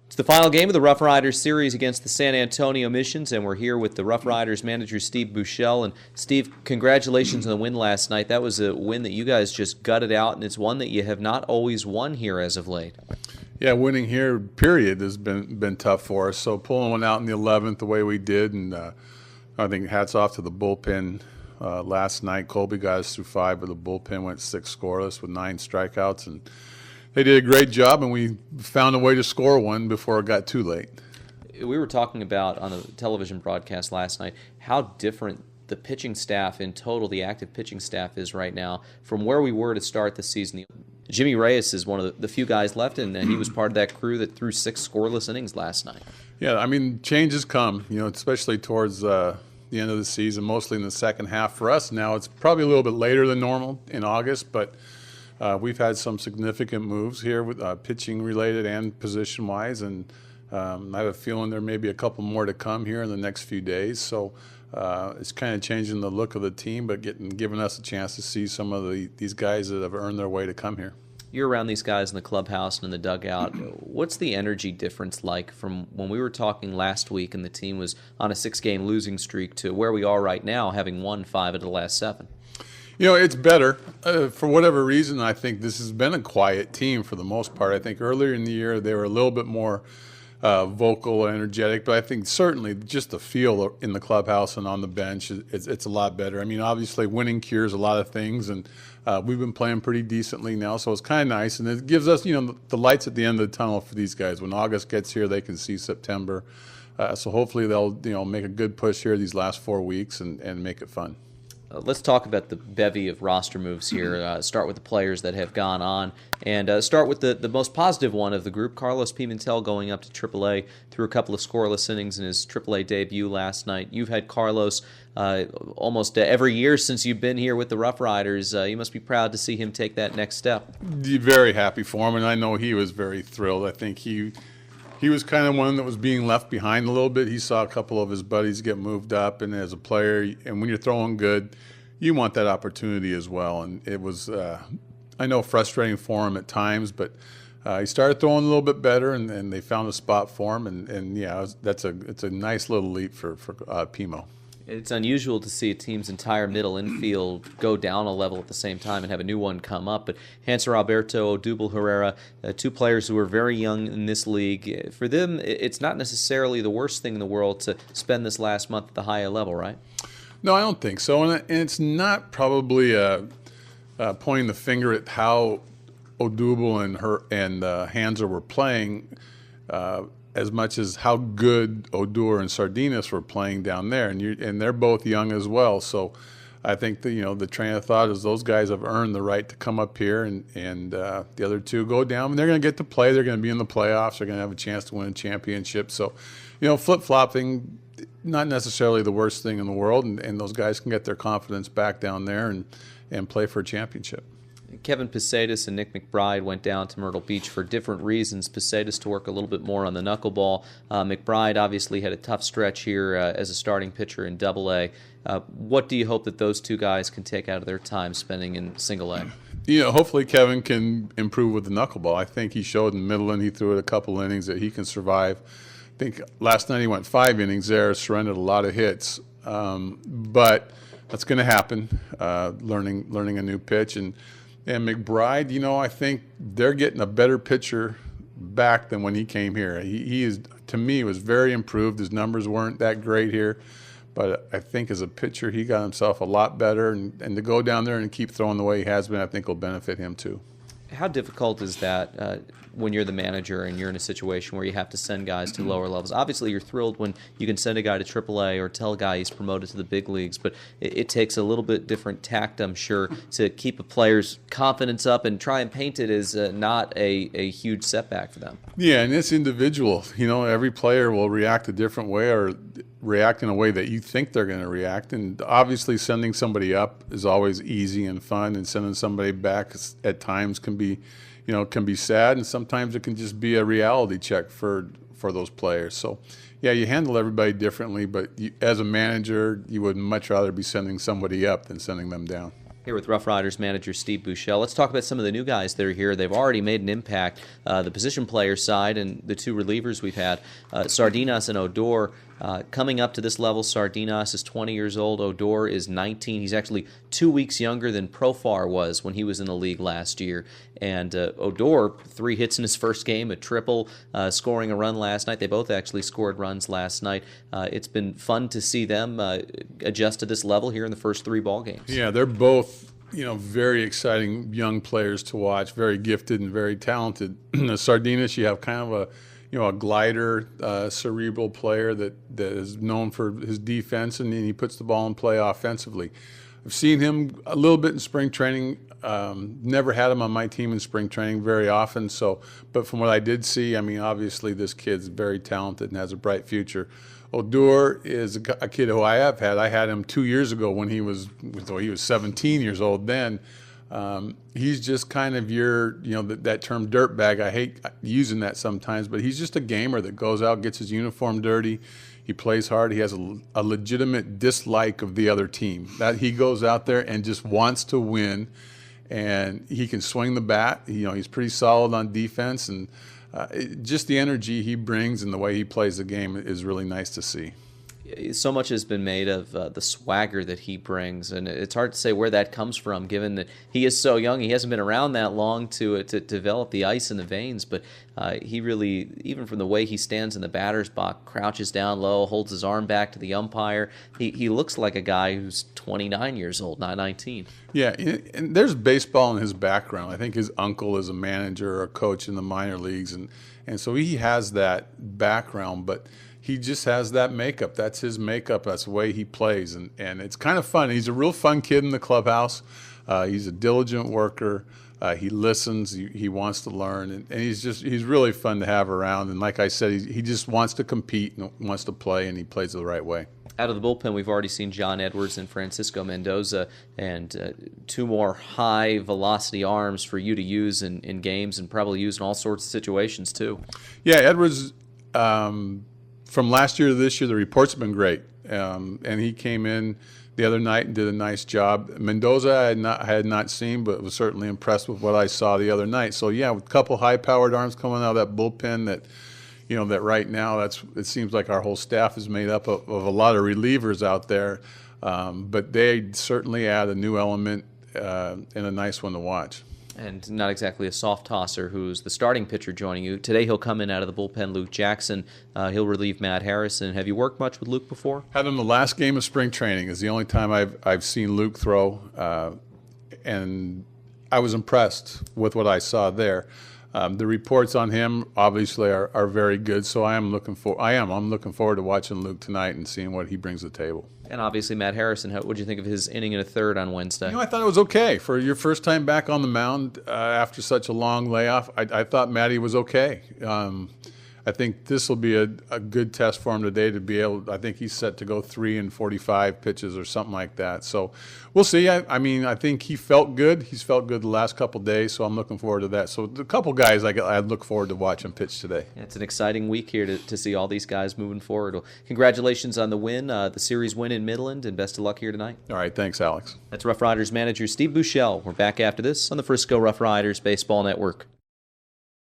It's the final game of the RoughRiders series against the San Antonio Missions, and we're here with the RoughRiders manager, Steve Buechele. And Steve, congratulations on the win last night. That was a win that you guys just gutted out, and it's one that you have not always won here as of late. Yeah, winning here, period, has been tough for us. So pulling one out in the 11th the way we did, and I think hats off to the bullpen last night. Colby got us through 5, but the bullpen went 6 scoreless with 9 strikeouts, and they did a great job, and we found a way to score one before it got too late. We were talking about on the television broadcast last night how different the pitching staff in total, the active pitching staff, is right now from where we were to start the season. Jimmy Reyes is one of the few guys left, and he was part of that crew that threw 6 scoreless innings last night. Yeah, I mean, changes come, especially towards the end of the season, mostly in the second half. For us now, it's probably a little bit later than normal in August, but we've had some significant moves here with pitching related and position wise, and I have a feeling there may be a couple more to come here in the next few days. So it's kind of changing the look of the team, but giving us a chance to see some of these guys that have earned their way to come here. You're around these guys in the clubhouse and in the dugout. What's the energy difference like from when we were talking last week and the team was on a 6-game losing streak to where we are right now, having won 5 of the last 7? It's better. For whatever reason, I think this has been a quiet team for the most part. I think earlier in the year they were a little bit more vocal, energetic, but I think certainly just the feel in the clubhouse and on the bench, it's a lot better. I mean, obviously winning cures a lot of things, and we've been playing pretty decently now, so it's kind of nice, and it gives us, the lights at the end of the tunnel for these guys. When August gets here, they can see September. So hopefully they'll make a good push here these last 4 weeks and make it fun. Let's talk about the bevy of roster moves here. Start with the players that have gone on, and start with the most positive one of the group, Carlos Pimentel going up to AAA through a couple of scoreless innings in his AAA debut last night. You've had Carlos almost every year since you've been here with the RoughRiders. You must be proud to see him take that next step. Very happy for him, and I know he was very thrilled. I think he was kind of one that was being left behind a little bit. He saw a couple of his buddies get moved up, and as a player, and when you're throwing good, you want that opportunity as well. And it was, I know, frustrating for him at times, but he started throwing a little bit better, and they found a spot for him. And yeah, it's a nice little leap for Pimo. It's unusual to see a team's entire middle infield go down a level at the same time and have a new one come up. But Hanser Alberto, Odubel Herrera, 2 players who are very young in this league. For them, it's not necessarily the worst thing in the world to spend this last month at the higher level, right? No, I don't think so. And it's not probably pointing the finger at how Odubel and Hanser were playing as much as how good Odor and Sardinas were playing down there, and they're both young as well. So I think the train of thought is those guys have earned the right to come up here, and the other 2 go down, and they're going to get to play. They're going to be in the playoffs. They're going to have a chance to win a championship. So, flip-flopping, not necessarily the worst thing in the world, and those guys can get their confidence back down there and play for a championship. Kevin Posadas and Nick McBride went down to Myrtle Beach for different reasons. Posadas to work a little bit more on the knuckleball. McBride obviously had a tough stretch here as a starting pitcher in Double-A. What do you hope that those 2 guys can take out of their time spending in Single-A? Hopefully Kevin can improve with the knuckleball. I think he showed in Midland, he threw it a couple innings that he can survive. I think last night he went 5 innings there, surrendered a lot of hits. But that's going to happen, learning a new pitch. And McBride, I think they're getting a better pitcher back than when he came here. He is, to me, was very improved. His numbers weren't that great here, but I think as a pitcher, he got himself a lot better. And to go down there and keep throwing the way he has been, I think will benefit him too. How difficult is that when you're the manager and you're in a situation where you have to send guys to lower levels? Obviously, you're thrilled when you can send a guy to AAA or tell a guy he's promoted to the big leagues, but it takes a little bit different tact, I'm sure, to keep a player's confidence up and try and paint it as not a huge setback for them. Yeah, and it's individual. Every player will react a different way or react in a way that you think they're going to react. And obviously sending somebody up is always easy and fun, and sending somebody back at times can be sad, and sometimes it can just be a reality check for those players. So yeah, you handle everybody differently, but as a manager, you would much rather be sending somebody up than sending them down. Here with RoughRiders manager Steve Buechele. Let's talk about some of the new guys that are here. They've already made an impact. The position player side and the two relievers we've had, Sardinas and Odor, coming up to this level. Sardinas is 20 years old. Odor is 19. He's actually 2 weeks younger than Profar was when he was in the league last year. And Odor, 3 hits in his first game, a triple, scoring a run last night. They both actually scored runs last night. It's been fun to see them adjust to this level here in the first 3 ball games. Yeah, they're both, very exciting young players to watch, very gifted and very talented. Sardinas, you have kind of a glider, cerebral player that is known for his defense, and then he puts the ball in play offensively. I've seen him a little bit in spring training. Never had him on my team in spring training very often. But from what I did see, obviously this kid's very talented and has a bright future. Odor is a kid who I have had. I had him 2 years ago when he was 17 years old then. He's just kind of that term dirtbag. I hate using that sometimes, but he's just a gamer that goes out, gets his uniform dirty. He plays hard. He has a legitimate dislike of the other team. That he goes out there and just wants to win, and he can swing the bat. He's pretty solid on defense, and just the energy he brings and the way he plays the game is really nice to see. So much has been made of the swagger that he brings, and it's hard to say where that comes from, given that he is so young. He hasn't been around that long to develop the ice in the veins, but he really, even from the way he stands in the batter's box, crouches down low, holds his arm back to the umpire. He looks like a guy who's 29 years old, not 19. Yeah, and there's baseball in his background. I think his uncle is a manager or a coach in the minor leagues, and so he has that background, but he just has that makeup. That's his makeup. That's the way he plays, and it's kind of fun. He's a real fun kid in the clubhouse. He's a diligent worker. He listens. He wants to learn, and he's really fun to have around. And like I said, he just wants to compete and wants to play, and he plays the right way. Out of the bullpen, we've already seen John Edwards and Francisco Mendoza, and 2 more high-velocity arms for you to use in games and probably use in all sorts of situations too. Yeah, Edwards, from last year to this year, the reports have been great, and he came in the other night and did a nice job. Mendoza I had not seen, but was certainly impressed with what I saw the other night. So yeah, with a couple high-powered arms coming out of that bullpen, that right now it seems like our whole staff is made up of a lot of relievers out there, but they certainly add a new element and a nice one to watch. And not exactly a soft tosser who's the starting pitcher joining you. Today he'll come in out of the bullpen, Luke Jackson. He'll relieve Matt Harrison. Have you worked much with Luke before? Had him the last game of spring training. Is the only time I've seen Luke throw, and I was impressed with what I saw there. The reports on him obviously are very good, so I'm looking forward to watching Luke tonight and seeing what he brings to the table. And obviously Matt Harrison, what did you think of his inning and a third on Wednesday? I thought it was okay. For your first time back on the mound after such a long layoff, I thought Matty was okay. I think this will be a good test for him today to be able. I think he's set to go 3 in 45 pitches or something like that. So we'll see. I think he felt good. He's felt good the last couple of days, so I'm looking forward to that. So the couple guys I look forward to watching pitch today. It's an exciting week here to see all these guys moving forward. Well, congratulations on the win, the series win in Midland, and best of luck here tonight. All right, thanks, Alex. That's RoughRiders manager Steve Buechele. We're back after this on the Frisco RoughRiders Baseball Network.